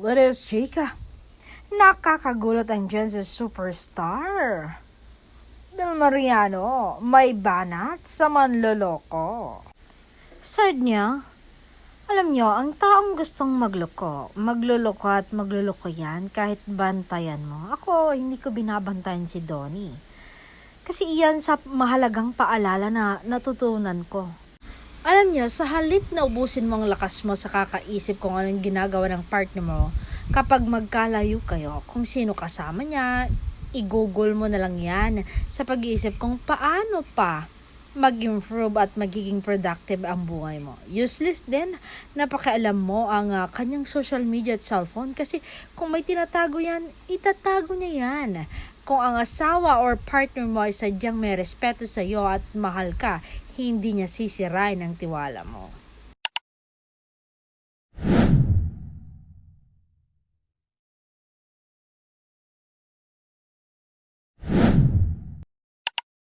It is Chika. Nakakagulat ang Gen Z superstar. Bill Mariano, may banat sa manloloko. Said niya, alam niyo, ang taong gustong magluloko at magluloko yan kahit bantayan mo. Ako, hindi ko binabantayan si Donnie. Kasi iyan sa mahalagang paalala na natutunan ko. Alam niyo, sa halip na ubusin mo ang lakas mo sa kakaisip kung anong ginagawa ng partner mo, kapag magkalayo kayo, kung sino kasama niya, i-google mo na lang yan sa pag-iisip kung paano pa mag-improve at magiging productive ang buhay mo. Useless din, napakialam mo ang kanyang social media at cellphone kasi kung may tinatago yan, itatago niya yan. Kung ang asawa or partner mo ay sadyang may respeto sa iyo at mahal ka, hindi niya sisirain ang tiwala mo.